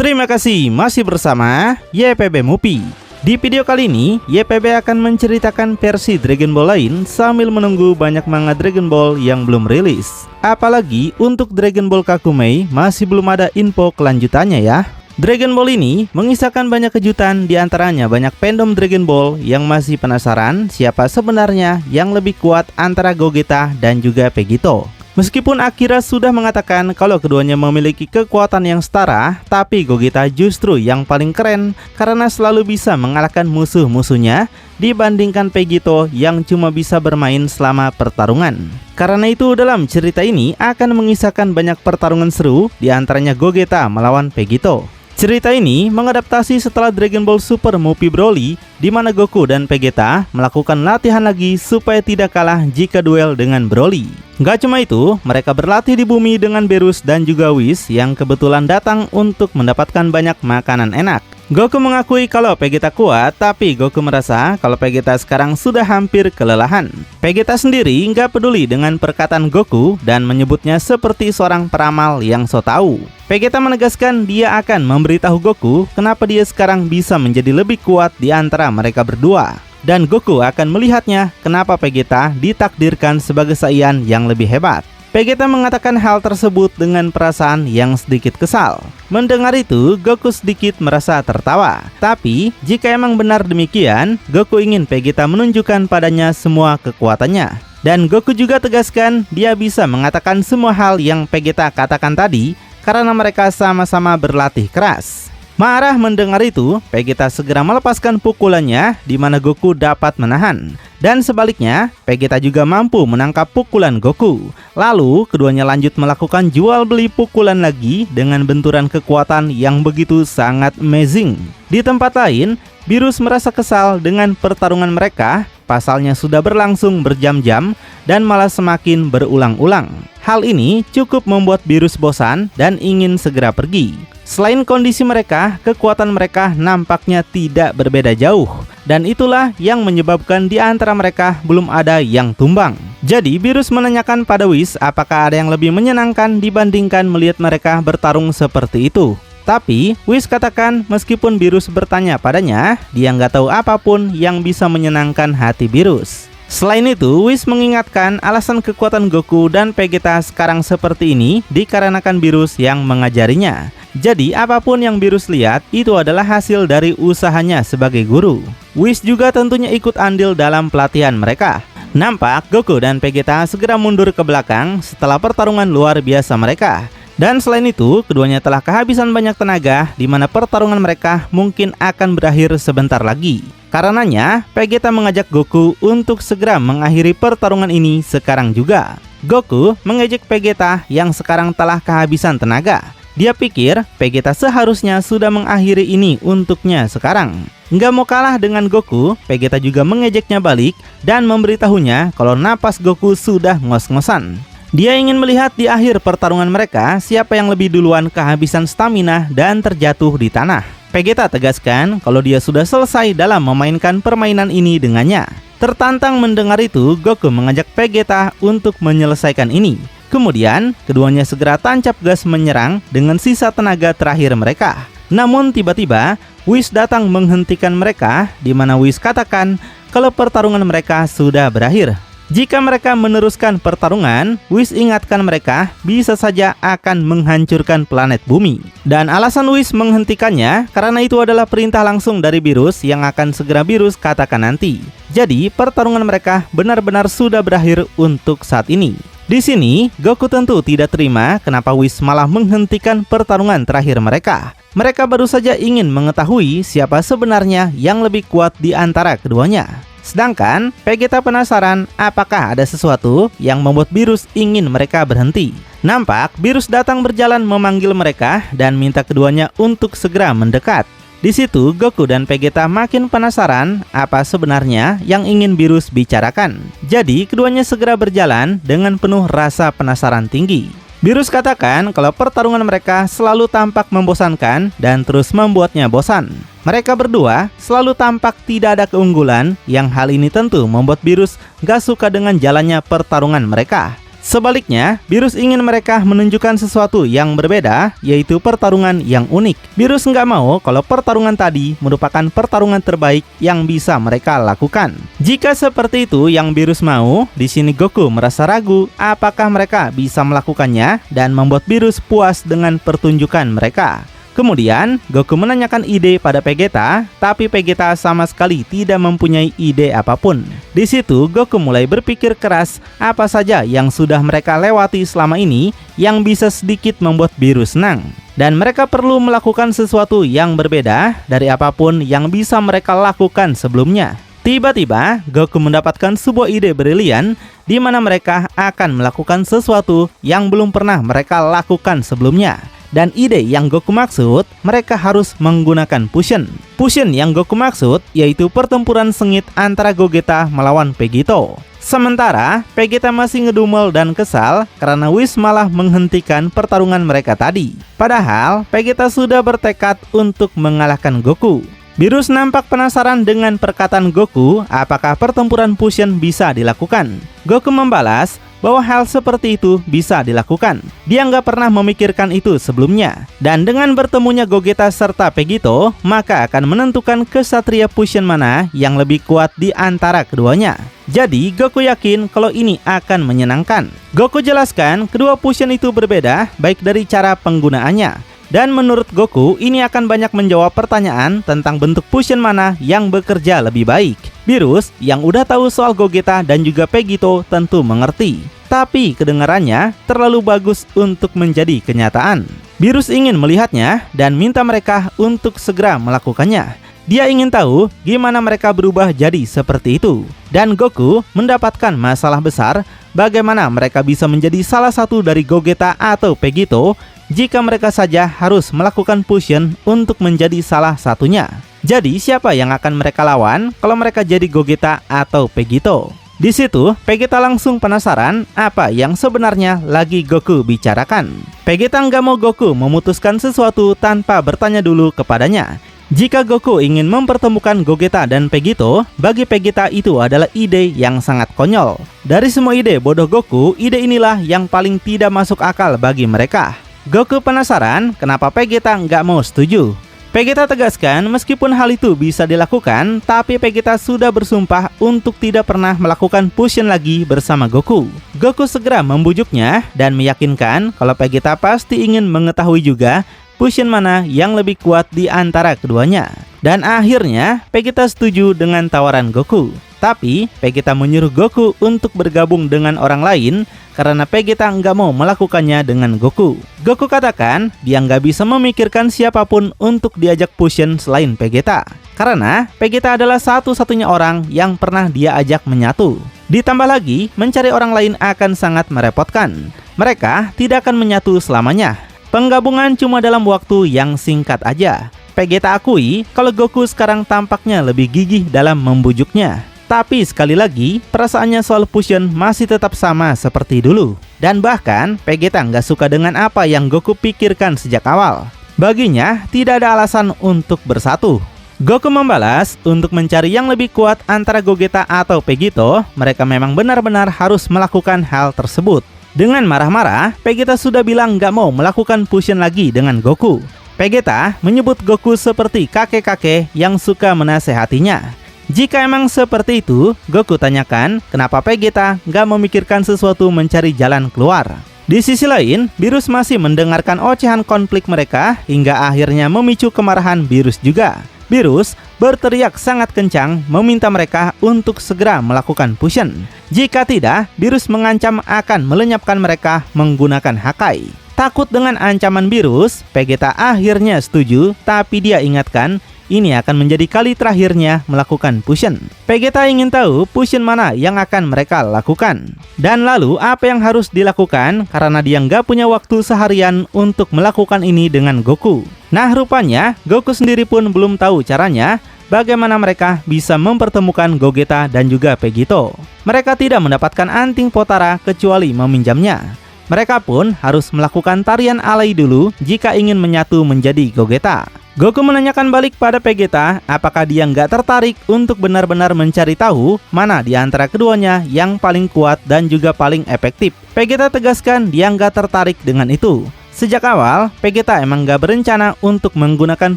Terima kasih masih bersama YPB Movie. Di video kali ini, YPB akan menceritakan versi Dragon Ball lain sambil menunggu banyak manga Dragon Ball yang belum rilis. Apalagi untuk Dragon Ball Kakumei masih belum ada info kelanjutannya ya. Dragon Ball ini mengisahkan banyak kejutan, diantaranya banyak fandom Dragon Ball yang masih penasaran siapa sebenarnya yang lebih kuat antara Gogeta dan juga Vegito. Meskipun Akira sudah mengatakan kalau keduanya memiliki kekuatan yang setara, tapi Gogeta justru yang paling keren karena selalu bisa mengalahkan musuh-musuhnya dibandingkan Vegito yang cuma bisa bermain selama pertarungan. Karena itu dalam cerita ini akan mengisahkan banyak pertarungan seru, diantaranya Gogeta melawan Vegito. Cerita ini mengadaptasi setelah Dragon Ball Super Movie Broly, di mana Goku dan Vegeta melakukan latihan lagi supaya tidak kalah jika duel dengan Broly. Gak cuma itu, mereka berlatih di bumi dengan Beerus dan juga Whis yang kebetulan datang untuk mendapatkan banyak makanan enak. Goku mengakui kalau Vegeta kuat, tapi Goku merasa kalau Vegeta sekarang sudah hampir kelelahan. Vegeta sendiri nggak peduli dengan perkataan Goku dan menyebutnya seperti seorang peramal yang so tahu. Vegeta menegaskan dia akan memberitahu Goku kenapa dia sekarang bisa menjadi lebih kuat di antara mereka berdua. Dan Goku akan melihatnya kenapa Vegeta ditakdirkan sebagai Saiyan yang lebih hebat. Vegeta mengatakan hal tersebut dengan perasaan yang sedikit kesal. Mendengar itu, Goku sedikit merasa tertawa. Tapi, jika emang benar demikian, Goku ingin Vegeta menunjukkan padanya semua kekuatannya. Dan Goku juga tegaskan dia bisa mengatakan semua hal yang Vegeta katakan tadi karena mereka sama-sama berlatih keras. Marah mendengar itu, Vegeta segera melepaskan pukulannya di mana Goku dapat menahan. Dan sebaliknya, Vegeta juga mampu menangkap pukulan Goku. Lalu, keduanya lanjut melakukan jual beli pukulan lagi dengan benturan kekuatan yang begitu sangat amazing. Di tempat lain, Beerus merasa kesal dengan pertarungan mereka. Pasalnya sudah berlangsung berjam-jam dan malah semakin berulang-ulang. Hal ini cukup membuat Beerus bosan dan ingin segera pergi. Selain kondisi mereka, kekuatan mereka nampaknya tidak berbeda jauh. Dan itulah yang menyebabkan di antara mereka belum ada yang tumbang. Jadi Beerus menanyakan pada Whis apakah ada yang lebih menyenangkan dibandingkan melihat mereka bertarung seperti itu. Tapi Whis katakan meskipun Beerus bertanya padanya, dia nggak tahu apapun yang bisa menyenangkan hati Beerus. Selain itu, Whis mengingatkan alasan kekuatan Goku dan Vegeta sekarang seperti ini dikarenakan Beerus yang mengajarinya. Jadi apapun yang Beerus lihat itu adalah hasil dari usahanya sebagai guru. Whis juga tentunya ikut andil dalam pelatihan mereka. Nampak Goku dan Vegeta segera mundur ke belakang setelah pertarungan luar biasa mereka. Dan selain itu, keduanya telah kehabisan banyak tenaga di mana pertarungan mereka mungkin akan berakhir sebentar lagi. Karenanya, Vegeta mengajak Goku untuk segera mengakhiri pertarungan ini sekarang juga. Goku mengejek Vegeta yang sekarang telah kehabisan tenaga. Dia pikir Vegeta seharusnya sudah mengakhiri ini untuknya sekarang. Nggak mau kalah dengan Goku, Vegeta juga mengejeknya balik dan memberitahunya kalau napas Goku sudah ngos-ngosan. Dia ingin melihat di akhir pertarungan mereka siapa yang lebih duluan kehabisan stamina dan terjatuh di tanah. Vegeta tegaskan kalau dia sudah selesai dalam memainkan permainan ini dengannya. Tertantang mendengar itu, Goku mengajak Vegeta untuk menyelesaikan ini. Kemudian, keduanya segera tancap gas menyerang dengan sisa tenaga terakhir mereka. Namun tiba-tiba, Whis datang menghentikan mereka, di mana Whis katakan kalau pertarungan mereka sudah berakhir. Jika mereka meneruskan pertarungan, Whis ingatkan mereka bisa saja akan menghancurkan planet bumi. Dan alasan Whis menghentikannya karena itu adalah perintah langsung dari Beerus yang akan segera Beerus katakan nanti. Jadi pertarungan mereka benar-benar sudah berakhir untuk saat ini. Di sini, Goku tentu tidak terima kenapa Whis malah menghentikan pertarungan terakhir mereka. Mereka baru saja ingin mengetahui siapa sebenarnya yang lebih kuat di antara keduanya. Sedangkan Vegeta penasaran apakah ada sesuatu yang membuat Beerus ingin mereka berhenti. Nampak Beerus datang berjalan memanggil mereka dan minta keduanya untuk segera mendekat. Di situ Goku dan Vegeta makin penasaran apa sebenarnya yang ingin Beerus bicarakan. Jadi keduanya segera berjalan dengan penuh rasa penasaran tinggi. Beerus katakan kalau pertarungan mereka selalu tampak membosankan dan terus membuatnya bosan. Mereka berdua selalu tampak tidak ada keunggulan, yang hal ini tentu membuat Beerus gak suka dengan jalannya pertarungan mereka. Sebaliknya, Beerus ingin mereka menunjukkan sesuatu yang berbeda, yaitu pertarungan yang unik. Beerus nggak mau kalau pertarungan tadi merupakan pertarungan terbaik yang bisa mereka lakukan. Jika seperti itu yang Beerus mau, di sini Goku merasa ragu apakah mereka bisa melakukannya dan membuat Beerus puas dengan pertunjukan mereka. Kemudian, Goku menanyakan ide pada Vegeta, tapi Vegeta sama sekali tidak mempunyai ide apapun. Di situ, Goku mulai berpikir keras apa saja yang sudah mereka lewati selama ini yang bisa sedikit membuat Beerus senang. Dan mereka perlu melakukan sesuatu yang berbeda dari apapun yang bisa mereka lakukan sebelumnya. Tiba-tiba, Goku mendapatkan sebuah ide brilian di mana mereka akan melakukan sesuatu yang belum pernah mereka lakukan sebelumnya. Dan ide yang Goku maksud, mereka harus menggunakan Fusion. Fusion yang Goku maksud yaitu pertempuran sengit antara Gogeta melawan Vegito. Sementara Vegeta masih ngedumel dan kesal karena Whis malah menghentikan pertarungan mereka tadi. Padahal Vegeta sudah bertekad untuk mengalahkan Goku. Beerus nampak penasaran dengan perkataan Goku apakah pertempuran Fusion bisa dilakukan. Goku membalas bahwa hal seperti itu bisa dilakukan. Dia nggak pernah memikirkan itu sebelumnya. Dan dengan bertemunya Gogeta serta Vegito, maka akan menentukan kesatria Fusion mana yang lebih kuat di antara keduanya. Jadi Goku yakin kalau ini akan menyenangkan. Goku jelaskan kedua Fusion itu berbeda baik dari cara penggunaannya. Dan menurut Goku, ini akan banyak menjawab pertanyaan tentang bentuk Fusion mana yang bekerja lebih baik. Beerus yang udah tahu soal Gogeta dan juga Vegito tentu mengerti. Tapi kedengarannya terlalu bagus untuk menjadi kenyataan. Beerus ingin melihatnya dan minta mereka untuk segera melakukannya. Dia ingin tahu gimana mereka berubah jadi seperti itu. Dan Goku mendapatkan masalah besar bagaimana mereka bisa menjadi salah satu dari Gogeta atau Vegito jika mereka saja harus melakukan Fusion untuk menjadi salah satunya. Jadi siapa yang akan mereka lawan kalau mereka jadi Gogeta atau Vegito? Di situ Vegeta langsung penasaran apa yang sebenarnya lagi Goku bicarakan. Vegeta nggak mau Goku memutuskan sesuatu tanpa bertanya dulu kepadanya. Jika Goku ingin mempertemukan Gogeta dan Vegito, bagi Vegeta itu adalah ide yang sangat konyol. Dari semua ide bodoh Goku, ide inilah yang paling tidak masuk akal bagi mereka. Goku penasaran kenapa Vegeta nggak mau setuju. Vegeta tegaskan meskipun hal itu bisa dilakukan, tapi Vegeta sudah bersumpah untuk tidak pernah melakukan Fusion lagi bersama Goku. Goku segera membujuknya dan meyakinkan kalau Vegeta pasti ingin mengetahui juga Fusion mana yang lebih kuat di antara keduanya. Dan akhirnya Vegeta setuju dengan tawaran Goku. Tapi Vegeta menyuruh Goku untuk bergabung dengan orang lain karena Vegeta nggak mau melakukannya dengan Goku. Goku katakan dia nggak bisa memikirkan siapapun untuk diajak Fusion selain Vegeta. Karena Vegeta adalah satu-satunya orang yang pernah dia ajak menyatu. Ditambah lagi, mencari orang lain akan sangat merepotkan. Mereka tidak akan menyatu selamanya. Penggabungan cuma dalam waktu yang singkat aja. Vegeta akui kalau Goku sekarang tampaknya lebih gigih dalam membujuknya. Tapi sekali lagi, perasaannya soal Fusion masih tetap sama seperti dulu. Dan bahkan, Vegeta nggak suka dengan apa yang Goku pikirkan sejak awal. Baginya, tidak ada alasan untuk bersatu. Goku membalas, untuk mencari yang lebih kuat antara Gogeta atau Vegito, mereka memang benar-benar harus melakukan hal tersebut. Dengan marah-marah, Vegeta sudah bilang nggak mau melakukan Fusion lagi dengan Goku. Vegeta menyebut Goku seperti kakek-kakek yang suka menasehatinya. Jika emang seperti itu, Goku tanyakan kenapa Vegeta nggak memikirkan sesuatu mencari jalan keluar. Di sisi lain, Beerus masih mendengarkan ocehan konflik mereka hingga akhirnya memicu kemarahan Beerus juga. Beerus berteriak sangat kencang meminta mereka untuk segera melakukan Fusion. Jika tidak, Beerus mengancam akan melenyapkan mereka menggunakan Hakai. Takut dengan ancaman Beerus, Vegeta akhirnya setuju, tapi dia ingatkan ini akan menjadi kali terakhirnya melakukan Fusion. Vegeta ingin tahu Fusion mana yang akan mereka lakukan. Dan lalu apa yang harus dilakukan karena dia nggak punya waktu seharian untuk melakukan ini dengan Goku. Nah rupanya Goku sendiri pun belum tahu caranya bagaimana mereka bisa mempertemukan Gogeta dan juga Vegito. Mereka tidak mendapatkan anting Potara kecuali meminjamnya. Mereka pun harus melakukan tarian alay dulu jika ingin menyatu menjadi Gogeta. Goku menanyakan balik pada Vegeta apakah dia nggak tertarik untuk benar-benar mencari tahu mana di antara keduanya yang paling kuat dan juga paling efektif. Vegeta tegaskan dia nggak tertarik dengan itu. Sejak awal, Vegeta emang nggak berencana untuk menggunakan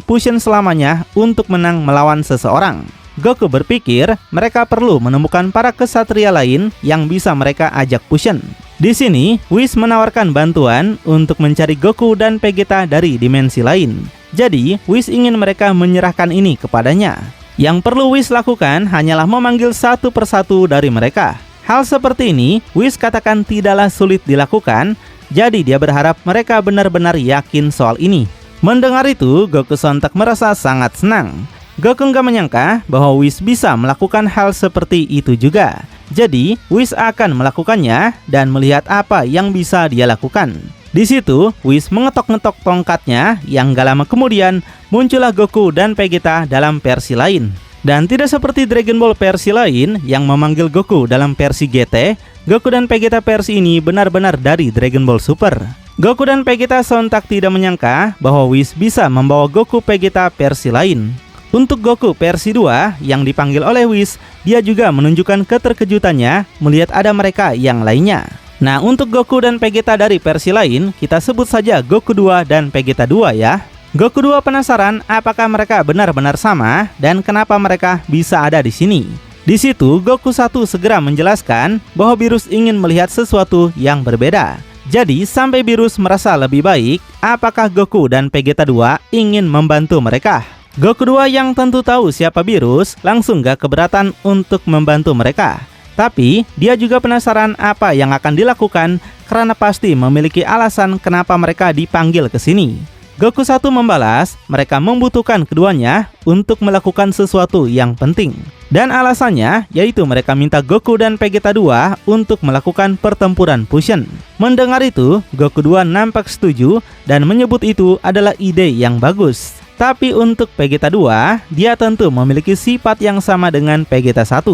fusion selamanya untuk menang melawan seseorang. Goku berpikir mereka perlu menemukan para kesatria lain yang bisa mereka ajak fusion. Di sini, Whis menawarkan bantuan untuk mencari Goku dan Vegeta dari dimensi lain. Jadi, Whis ingin mereka menyerahkan ini kepadanya. Yang perlu Whis lakukan hanyalah memanggil satu persatu dari mereka. Hal seperti ini, Whis katakan tidaklah sulit dilakukan, jadi dia berharap mereka benar-benar yakin soal ini. Mendengar itu, Goku sontak merasa sangat senang. Goku nggak menyangka bahwa Whis bisa melakukan hal seperti itu juga. Jadi, Whis akan melakukannya dan melihat apa yang bisa dia lakukan. Di situ, Whis mengetok-ngetok tongkatnya yang gak lama kemudian muncullah Goku dan Vegeta dalam versi lain. Dan tidak seperti Dragon Ball versi lain yang memanggil Goku dalam versi GT, Goku dan Vegeta versi ini benar-benar dari Dragon Ball Super. Goku dan Vegeta sontak tidak menyangka bahwa Whis bisa membawa Goku Vegeta versi lain. Untuk Goku versi 2 yang dipanggil oleh Whis, dia juga menunjukkan keterkejutannya melihat ada mereka yang lainnya. Nah, untuk Goku dan Vegeta dari versi lain, kita sebut saja Goku 2 dan Vegeta 2 ya. Goku 2 penasaran apakah mereka benar-benar sama dan kenapa mereka bisa ada di sini. Di situ, Goku 1 segera menjelaskan bahwa Beerus ingin melihat sesuatu yang berbeda. Jadi, sampai Beerus merasa lebih baik, apakah Goku dan Vegeta 2 ingin membantu mereka? Goku 2 yang tentu tahu siapa Beerus, langsung gak keberatan untuk membantu mereka. Tapi, dia juga penasaran apa yang akan dilakukan karena pasti memiliki alasan kenapa mereka dipanggil ke sini. Goku 1 membalas, mereka membutuhkan keduanya untuk melakukan sesuatu yang penting. Dan alasannya yaitu mereka minta Goku dan Vegeta 2 untuk melakukan pertempuran fusion. Mendengar itu, Goku 2 nampak setuju dan menyebut itu adalah ide yang bagus. Tapi untuk Vegeta 2, dia tentu memiliki sifat yang sama dengan Vegeta 1.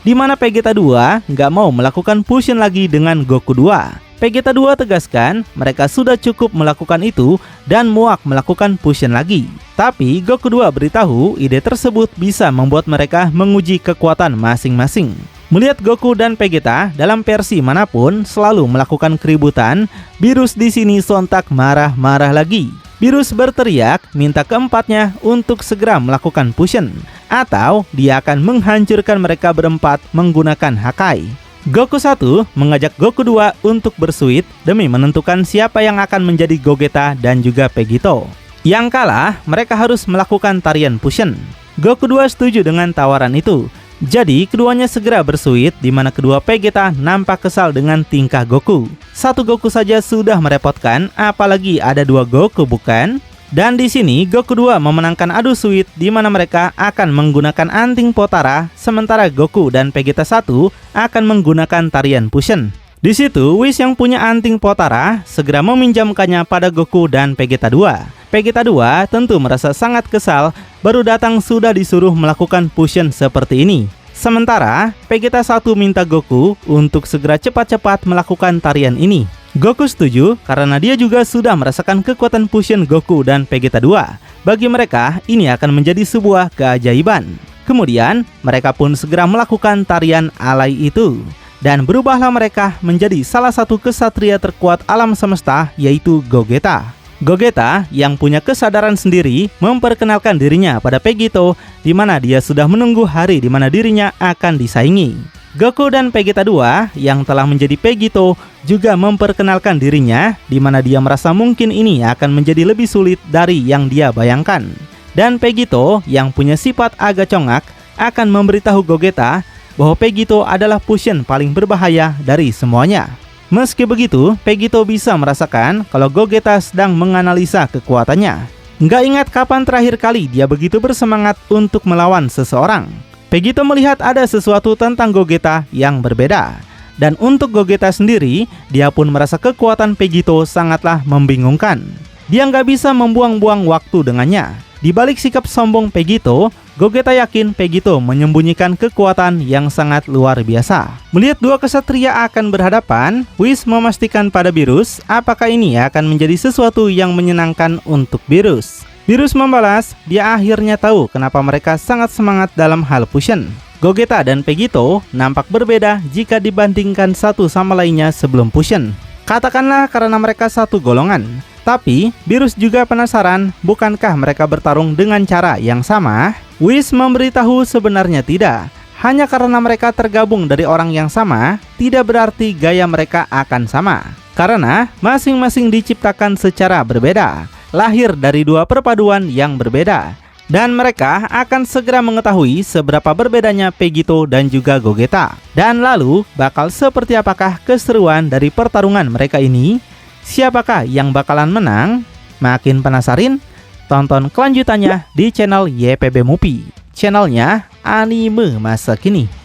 Di mana Vegeta 2 nggak mau melakukan fusion lagi dengan Goku 2. Vegeta 2 tegaskan mereka sudah cukup melakukan itu dan muak melakukan fusion lagi. Tapi Goku 2 beritahu ide tersebut bisa membuat mereka menguji kekuatan masing-masing. Melihat Goku dan Vegeta dalam versi manapun selalu melakukan keributan, Beerus di sini sontak marah-marah lagi. Beerus berteriak minta keempatnya untuk segera melakukan fusion, atau dia akan menghancurkan mereka berempat menggunakan Hakai. Goku 1 mengajak Goku 2 untuk bersuit demi menentukan siapa yang akan menjadi Gogeta dan juga Vegito. Yang kalah, mereka harus melakukan tarian fusion. Goku 2 setuju dengan tawaran itu. Jadi, keduanya segera bersuit di mana kedua Vegeta nampak kesal dengan tingkah Goku. Satu Goku saja sudah merepotkan, apalagi ada dua Goku, bukan? Dan di sini Goku 2 memenangkan adu suit di mana mereka akan menggunakan anting Potara, sementara Goku dan Vegeta 1 akan menggunakan tarian fusion. Di situ, Whis yang punya anting Potara segera meminjamkannya pada Goku dan Vegeta 2. Vegeta 2 tentu merasa sangat kesal, baru datang sudah disuruh melakukan fusion seperti ini. Sementara, Vegeta 1 minta Goku untuk segera cepat-cepat melakukan tarian ini. Goku setuju karena dia juga sudah merasakan kekuatan fusion Goku dan Vegeta 2. Bagi mereka, ini akan menjadi sebuah keajaiban. Kemudian, mereka pun segera melakukan tarian alay itu. Dan berubahlah mereka menjadi salah satu kesatria terkuat alam semesta, yaitu Gogeta. Gogeta yang punya kesadaran sendiri memperkenalkan dirinya pada Vegito, di mana dia sudah menunggu hari di mana dirinya akan disaingi. Goku dan Vegeta 2 yang telah menjadi Vegito juga memperkenalkan dirinya, di mana dia merasa mungkin ini akan menjadi lebih sulit dari yang dia bayangkan. Dan Vegito yang punya sifat agak congak akan memberitahu Gogeta bahwa Vegito adalah fusion paling berbahaya dari semuanya. Meski begitu, Vegito bisa merasakan kalau Gogeta sedang menganalisa kekuatannya. Nggak ingat kapan terakhir kali dia begitu bersemangat untuk melawan seseorang. Vegito melihat ada sesuatu tentang Gogeta yang berbeda. Dan untuk Gogeta sendiri, dia pun merasa kekuatan Vegito sangatlah membingungkan. Dia nggak bisa membuang-buang waktu dengannya. Di balik sikap sombong Vegito, Gogeta yakin Vegito menyembunyikan kekuatan yang sangat luar biasa. Melihat dua kesatria akan berhadapan, Whis memastikan pada Beerus apakah ini akan menjadi sesuatu yang menyenangkan untuk Beerus. Virus membalas, dia akhirnya tahu kenapa mereka sangat semangat dalam hal fusion. Gogeta dan Vegito nampak berbeda jika dibandingkan satu sama lainnya sebelum fusion. Katakanlah karena mereka satu golongan. Tapi, Virus juga penasaran, bukankah mereka bertarung dengan cara yang sama? Whis memberitahu sebenarnya tidak. Hanya karena mereka tergabung dari orang yang sama, tidak berarti gaya mereka akan sama. Karena masing-masing diciptakan secara berbeda, lahir dari dua perpaduan yang berbeda. Dan mereka akan segera mengetahui seberapa berbedanya Vegito dan juga Gogeta. Dan lalu, bakal seperti apakah keseruan dari pertarungan mereka ini? Siapakah yang bakalan menang? Makin penasaran? Tonton kelanjutannya di channel YPB Movie, channelnya anime masa kini.